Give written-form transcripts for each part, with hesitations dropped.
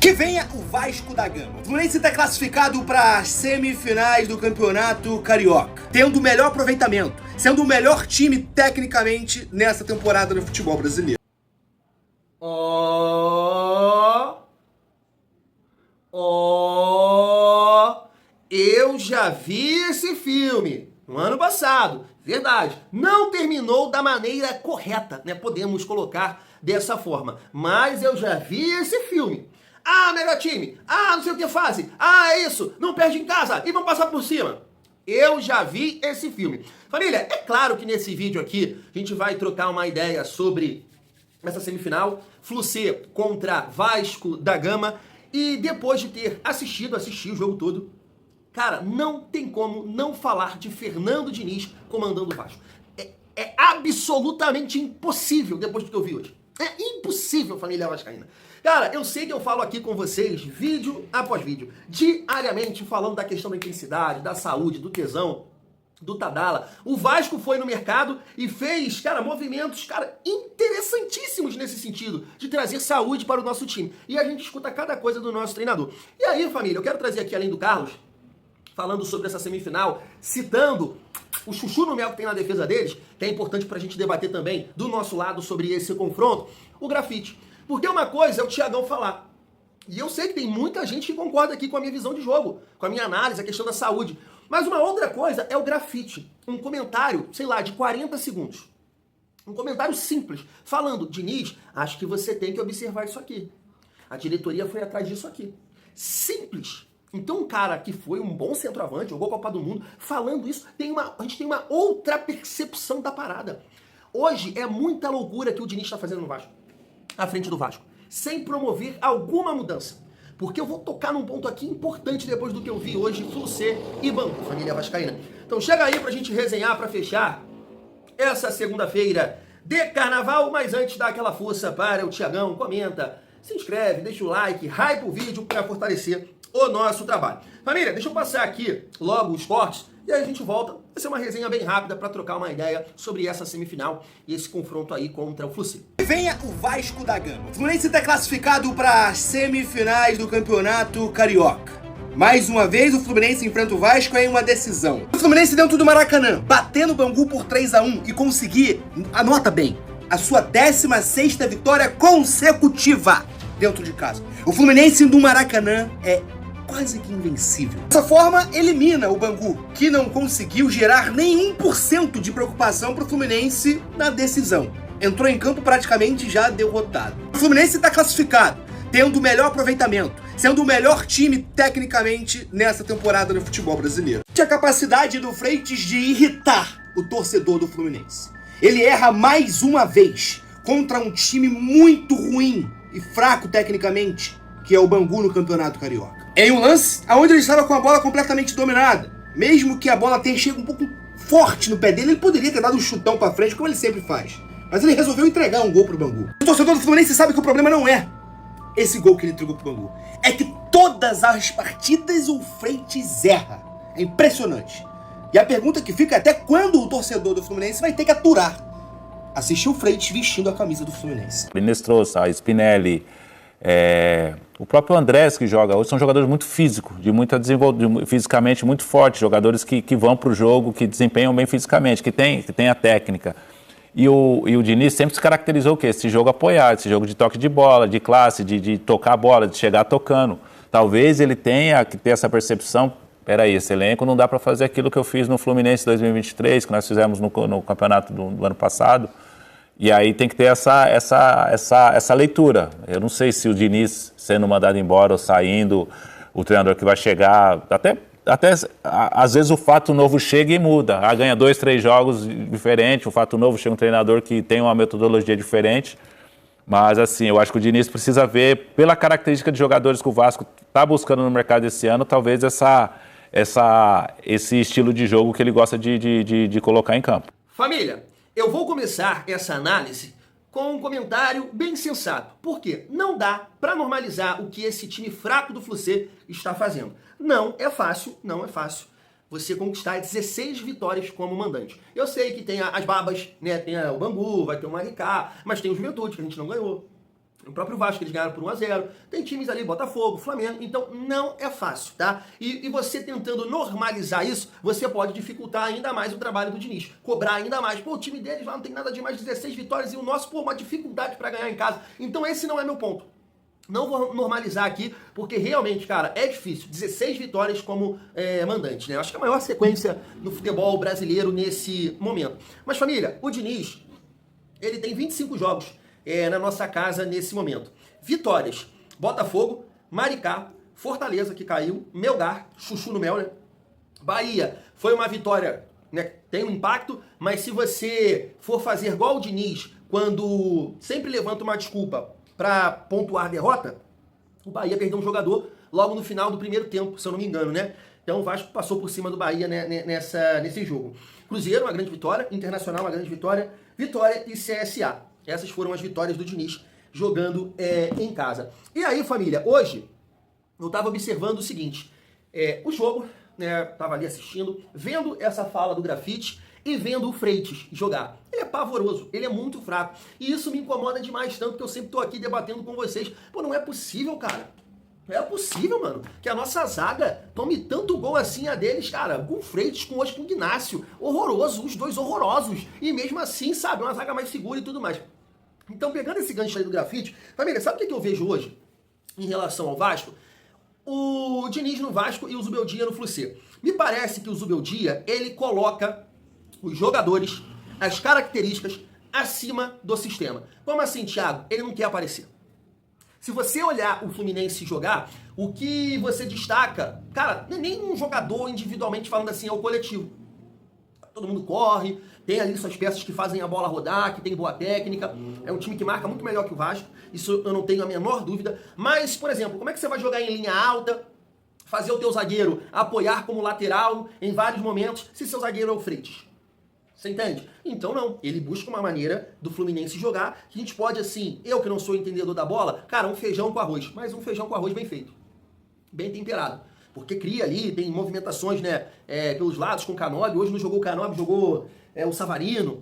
Que venha o Vasco da Gama. O Fluminense está classificado para as semifinais do Campeonato Carioca, tendo o melhor aproveitamento, sendo o melhor time tecnicamente nessa temporada do futebol brasileiro. Eu já vi esse filme no ano passado, verdade. Não terminou da maneira correta, né? Podemos colocar dessa forma, mas eu já vi esse filme. Ah, melhor time. Ah, não sei o que fase. Ah, é isso. Não perde em casa e vão passar por cima. Eu já vi esse filme. Família, é claro que nesse vídeo aqui a gente vai trocar uma ideia sobre essa semifinal, Flu-C contra Vasco da Gama. E depois de ter assisti o jogo todo, cara, não tem como não falar de Fernando Diniz comandando o Vasco. É absolutamente impossível depois do que eu vi hoje. É impossível, família vascaína. Cara, eu sei que eu falo aqui com vocês, vídeo após vídeo, diariamente falando da questão da intensidade, da saúde, do tesão, do Tadala. O Vasco foi no mercado e fez, cara, movimentos, cara, interessantíssimos nesse sentido, de trazer saúde para o nosso time. E a gente escuta cada coisa do nosso treinador. E aí, família, eu quero trazer aqui, além do Carlos, falando sobre essa semifinal, citando o chuchu no mel que tem na defesa deles, que é importante pra gente debater também do nosso lado sobre esse confronto, o grafite. Porque uma coisa é o Thiagão falar, e eu sei que tem muita gente que concorda aqui com a minha visão de jogo, com a minha análise, a questão da saúde, mas uma outra coisa é o grafite, um comentário, sei lá, de 40 segundos. Um comentário simples, falando, Diniz, acho que você tem que observar isso aqui. A diretoria foi atrás disso aqui. Simples. Então um cara que foi um bom centroavante, jogou Copa do Mundo, falando isso, a gente tem uma outra percepção da parada. Hoje é muita loucura que o Diniz está fazendo no Vasco, à frente do Vasco, sem promover alguma mudança. Porque eu vou tocar num ponto aqui importante depois do que eu vi hoje, Flu-C e Bangu, família vascaína. Então chega aí pra gente resenhar, pra fechar essa segunda-feira de carnaval, mas antes dá aquela força para o Thiagão, comenta, se inscreve, deixa o like, hype o vídeo para fortalecer o nosso trabalho. Família, deixa eu passar aqui logo os cortes e aí a gente volta. Vai ser uma resenha bem rápida para trocar uma ideia sobre essa semifinal e esse confronto aí contra o Flu-C. Venha o Vasco da Gama. O Fluminense está classificado para as semifinais do Campeonato Carioca. Mais uma vez o Fluminense enfrenta o Vasco em uma decisão. O Fluminense dentro do Maracanã, batendo o Bangu por 3-1 e conseguir, anota bem, a sua 16ª vitória consecutiva dentro de casa. O Fluminense no Maracanã é quase que invencível. Dessa forma, elimina o Bangu, que não conseguiu gerar nem 1% de preocupação para o Fluminense na decisão. Entrou em campo praticamente já derrotado. O Fluminense está classificado, tendo o melhor aproveitamento, sendo o melhor time tecnicamente nessa temporada do futebol brasileiro. Tinha a capacidade do Freitas de irritar o torcedor do Fluminense. Ele erra mais uma vez contra um time muito ruim e fraco tecnicamente, que é o Bangu no Campeonato Carioca. Em um lance onde ele estava com a bola completamente dominada, mesmo que a bola tenha chegado um pouco forte no pé dele, ele poderia ter dado um chutão pra frente, como ele sempre faz. Mas ele resolveu entregar um gol pro Bangu. O torcedor do Fluminense sabe que o problema não é esse gol que ele entregou pro Bangu. É que todas as partidas o Freitas erra. É impressionante. E a pergunta que fica é até quando o torcedor do Fluminense vai ter que aturar assistir o Freitas vestindo a camisa do Fluminense. Nestrosa, Spinelli, o próprio Andrés que joga hoje, são jogadores muito físicos, fisicamente muito fortes, jogadores que vão para o jogo, que desempenham bem fisicamente, que tem a técnica. E o Diniz sempre se caracterizou o quê? Esse jogo apoiado, esse jogo de toque de bola, de classe, de tocar a bola, de chegar tocando. Talvez ele tenha que ter essa percepção, peraí, esse elenco não dá para fazer aquilo que eu fiz no Fluminense 2023, que nós fizemos no campeonato do ano passado. E aí tem que ter essa leitura. Eu não sei se o Diniz sendo mandado embora ou saindo, o treinador que vai chegar, até às vezes o fato novo chega e muda. Ganha 2, 3 jogos diferentes, o fato novo chega um treinador que tem uma metodologia diferente. Mas assim, eu acho que o Diniz precisa ver, pela característica de jogadores que o Vasco está buscando no mercado esse ano, talvez esse estilo de jogo que ele gosta de colocar em campo. Família, eu vou começar essa análise com um comentário bem sensato. Por quê? Não dá para normalizar o que esse time fraco do Flu-C está fazendo. Não é fácil você conquistar 16 vitórias como mandante. Eu sei que tem as babas, né? Tem o Bangu, vai ter o Maricá, mas tem o Juventude, que a gente não ganhou. O próprio Vasco, eles ganharam por 1-0. Tem times ali, Botafogo, Flamengo. Então, não é fácil, tá? E você tentando normalizar isso, você pode dificultar ainda mais o trabalho do Diniz. Cobrar ainda mais. Pô, o time deles lá não tem nada de mais 16 vitórias e o nosso, pô, uma dificuldade pra ganhar em casa. Então, esse não é meu ponto. Não vou normalizar aqui, porque realmente, cara, é difícil. 16 vitórias como mandante, né? Eu acho que é a maior sequência no futebol brasileiro nesse momento. Mas, família, o Diniz, ele tem 25 jogos na nossa casa nesse momento. Vitórias: Botafogo, Maricá, Fortaleza, que caiu, Melgar, chuchu no mel, né? Bahia, foi uma vitória, né? Tem um impacto, mas se você for fazer igual o Diniz, quando sempre levanta uma desculpa para pontuar derrota, o Bahia perdeu um jogador logo no final do primeiro tempo, se eu não me engano, né? Então o Vasco passou por cima do Bahia, né, nesse jogo. Cruzeiro, uma grande vitória. Internacional, uma grande vitória. Vitória e CSA. Essas foram as vitórias do Diniz jogando em casa. E aí, família, hoje eu estava observando o seguinte. O jogo, né, tava ali assistindo, vendo essa fala do Grafite e vendo o Freitas jogar. Ele é pavoroso, ele é muito fraco. E isso me incomoda demais, tanto que eu sempre tô aqui debatendo com vocês. Pô, não é possível, cara. Não é possível, mano, que a nossa zaga tome tanto gol assim a deles, cara, com o Freitas, com hoje com o Ignacio. Horroroso, os dois horrorosos. E mesmo assim, sabe, uma zaga mais segura e tudo mais. Então, pegando esse gancho aí do Grafite, família, sabe o que eu vejo hoje em relação ao Vasco? O Diniz no Vasco e o Zubeldia no Fluminense. Me parece que o Zubeldia, ele coloca os jogadores, as características acima do sistema. Como assim, Thiago? Ele não quer aparecer. Se você olhar o Fluminense jogar, o que você destaca, cara, nem um jogador individualmente falando assim, é o coletivo. Todo mundo corre, tem ali suas peças que fazem a bola rodar, que tem boa técnica. É um time que marca muito melhor que o Vasco, isso eu não tenho a menor dúvida. Mas, por exemplo, como é que você vai jogar em linha alta, fazer o teu zagueiro apoiar como lateral em vários momentos, se seu zagueiro é o Freitas? Você entende? Então não, ele busca uma maneira do Fluminense jogar, que a gente pode assim, eu que não sou entendedor da bola, cara, um feijão com arroz, mas um feijão com arroz bem feito, bem temperado, porque cria ali, tem movimentações, né, pelos lados com o Canóbio, hoje não jogou o Canóbio, jogou o Savarino,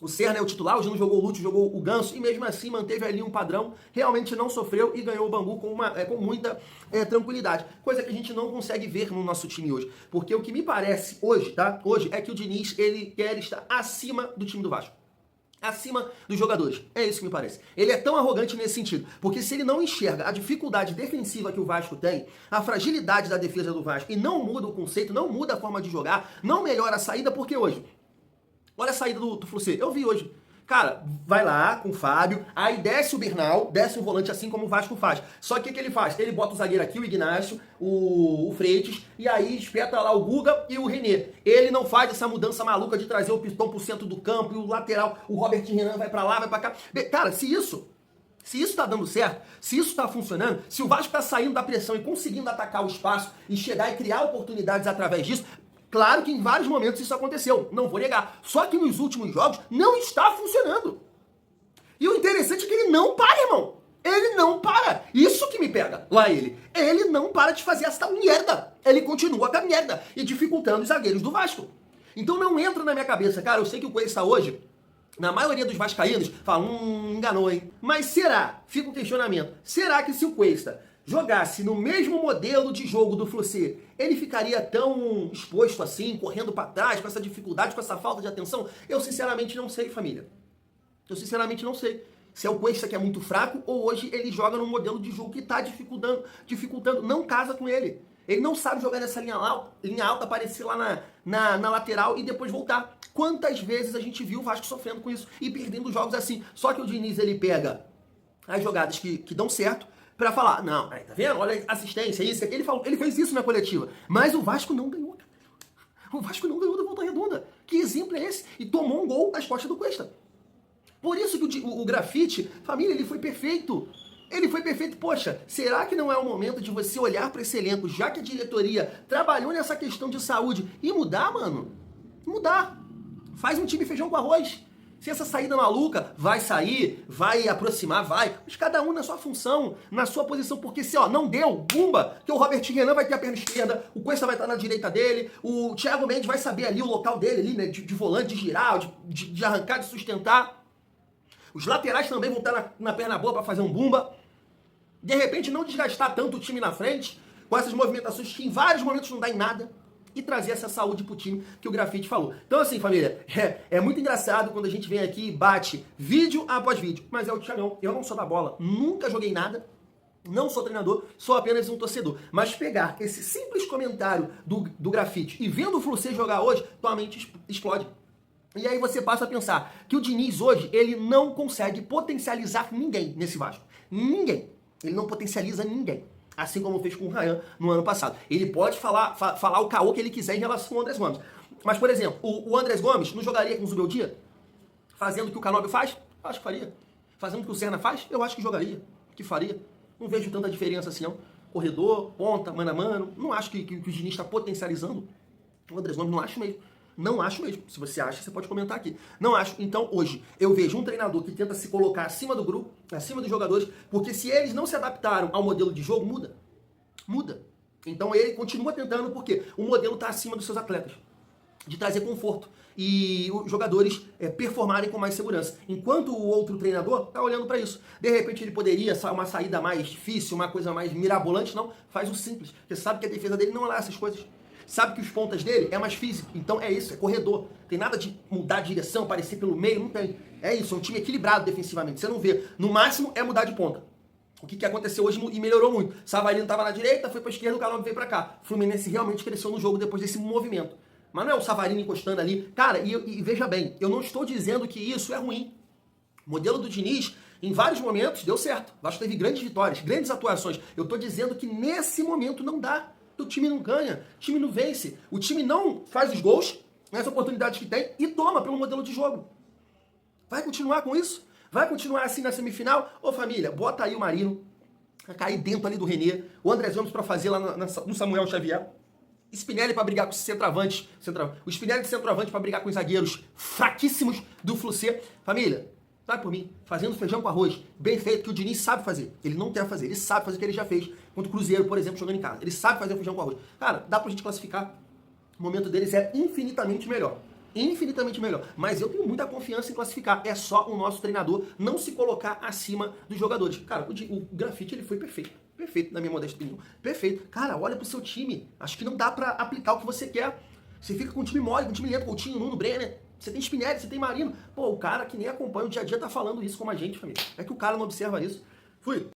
o Serna é o titular, hoje não jogou o Lúcio, jogou o Ganso, e mesmo assim manteve ali um padrão, realmente não sofreu e ganhou o Bangu com muita tranquilidade. Coisa que a gente não consegue ver no nosso time hoje. Porque o que me parece hoje, tá? Hoje é que o Diniz, ele quer estar acima do time do Vasco. Acima dos jogadores. É isso que me parece. Ele é tão arrogante nesse sentido. Porque se ele não enxerga a dificuldade defensiva que o Vasco tem, a fragilidade da defesa do Vasco, e não muda o conceito, não muda a forma de jogar, não melhora a saída, porque hoje... Olha a saída do Fluminense. Eu vi hoje. Cara, vai lá com o Fábio, aí desce o Bernal, desce o volante assim como o Vasco faz. Só que o que ele faz? Ele bota o zagueiro aqui, o Ignacio, o Freitas, e aí espeta lá o Guga e o René. Ele não faz essa mudança maluca de trazer o Pistão pro centro do campo e o lateral, o Robert Renan vai pra lá, vai pra cá. Cara, se isso tá dando certo, se isso tá funcionando, se o Vasco tá saindo da pressão e conseguindo atacar o espaço e chegar e criar oportunidades através disso, claro que em vários momentos isso aconteceu, não vou negar. Só que nos últimos jogos não está funcionando. E o interessante é que ele não para, irmão. Ele não para. Isso que me pega lá ele. Ele não para de fazer essa merda. Ele continua com a merda e dificultando os zagueiros do Vasco. Então não entra na minha cabeça, cara, eu sei que o Cuesta hoje, na maioria dos vascaínos, fala, enganou, hein? Mas será, fica o questionamento, será que se o Cuesta jogasse no mesmo modelo de jogo do Fluminense, ele ficaria tão exposto assim, correndo para trás, com essa dificuldade, com essa falta de atenção? Eu sinceramente não sei, família. Eu sinceramente não sei. Se é o Cuesta que é muito fraco, ou hoje ele joga num modelo de jogo que está dificultando, não casa com ele. Ele não sabe jogar nessa linha alta, aparecer lá na lateral e depois voltar. Quantas vezes a gente viu o Vasco sofrendo com isso e perdendo jogos assim? Só que o Diniz, ele pega as jogadas que dão certo, pra falar, não, aí, tá vendo? Olha a assistência, isso, aquilo. Ele fez isso na coletiva. Mas o Vasco não ganhou. O Vasco não ganhou da Volta Redonda. Que exemplo é esse? E tomou um gol às costas do Cuesta. Por isso que o Grafite, família, ele foi perfeito. Ele foi perfeito. Poxa, será que não é o momento de você olhar para esse elenco, já que a diretoria trabalhou nessa questão de saúde, e mudar, mano? Mudar. Faz um time feijão com arroz. Se essa saída maluca vai sair, vai aproximar, vai. Mas cada um na sua função, na sua posição. Porque se não deu, bumba, que o Robert Renan vai ter a perna esquerda, o Cuesta vai estar na direita dele, o Thiago Mendes vai saber ali o local dele, ali, né, de volante, de girar, de arrancar, de sustentar. Os laterais também vão estar na perna boa para fazer um bumba. De repente, não desgastar tanto o time na frente, com essas movimentações que em vários momentos não dá em nada, e trazer essa saúde pro time que o Grafite falou. Então assim, família, é muito engraçado quando a gente vem aqui e bate vídeo após vídeo. Mas é o Thiagão, eu não sou da bola, nunca joguei nada, não sou treinador, sou apenas um torcedor. Mas pegar esse simples comentário do Grafite e vendo o Fluminense jogar hoje, tua mente explode. E aí você passa a pensar que o Diniz hoje, ele não consegue potencializar ninguém nesse Vasco. Ninguém. Ele não potencializa ninguém. Assim como fez com o Ryan no ano passado. Ele pode falar o caô que ele quiser em relação ao Andrés Gomes. Mas, por exemplo, o Andrés Gomes não jogaria com o Zubeldia? Fazendo o que o Canóbio faz? Acho que faria. Fazendo o que o Serna faz? Eu acho que jogaria. Que faria. Não vejo tanta diferença assim, não. Corredor, ponta, mano a mano. Não acho que o Diniz está potencializando o Andrés Gomes. Não acho mesmo. Não acho mesmo. Se você acha, você pode comentar aqui. Não acho. Então, hoje, eu vejo um treinador que tenta se colocar acima do grupo, acima dos jogadores, porque se eles não se adaptaram ao modelo de jogo, muda. Muda. Então, ele continua tentando, porque o modelo está acima dos seus atletas. De trazer conforto. E os jogadores performarem com mais segurança. Enquanto o outro treinador está olhando para isso. De repente, ele poderia, uma saída mais difícil, uma coisa mais mirabolante. Não, faz o simples. Porque sabe que a defesa dele não é lá essas coisas. Sabe que os pontas dele é mais físico, então é isso, é corredor. Tem nada de mudar de direção, aparecer pelo meio, não tem. É isso, é um time equilibrado defensivamente, você não vê. No máximo é mudar de ponta. O que aconteceu hoje e melhorou muito. Savarino estava na direita, foi para a esquerda, o Canóbio veio para cá. O Fluminense realmente cresceu no jogo depois desse movimento. Mas não é o Savarino encostando ali. Cara, e veja bem, eu não estou dizendo que isso é ruim. O modelo do Diniz, em vários momentos, deu certo. O Vasco teve grandes vitórias, grandes atuações. Eu estou dizendo que nesse momento não dá. O time não ganha, o time não vence, o time não faz os gols, as oportunidades que tem e toma pelo modelo de jogo. Vai continuar com isso? Vai continuar assim na semifinal? Ô família, bota aí o Marino, a cair dentro ali do René, o Andrés Gomes para fazer lá no Samuel Xavier, Spinelli para brigar com os centroavantes, o Spinelli de centroavante para brigar com os zagueiros fraquíssimos do Fluminense. Família, vai por mim, fazendo feijão com arroz, bem feito, que o Diniz sabe fazer. Ele não quer fazer, ele sabe fazer o que ele já fez. Contra o Cruzeiro, por exemplo, jogando em casa. Ele sabe fazer feijão com arroz. Cara, dá pra gente classificar. O momento deles é infinitamente melhor. Infinitamente melhor. Mas eu tenho muita confiança em classificar. É só o nosso treinador não se colocar acima dos jogadores. Cara, o Grafite, ele foi perfeito. Perfeito, na minha modesta opinião. Perfeito. Cara, olha pro seu time. Acho que não dá pra aplicar o que você quer. Você fica com um time mole, com um time lento, Coutinho, Nuno, Brenner. Você tem Spinelli, você tem Marino. Pô, o cara que nem acompanha o dia a dia tá falando isso como a gente, família. É que o cara não observa isso. Fui.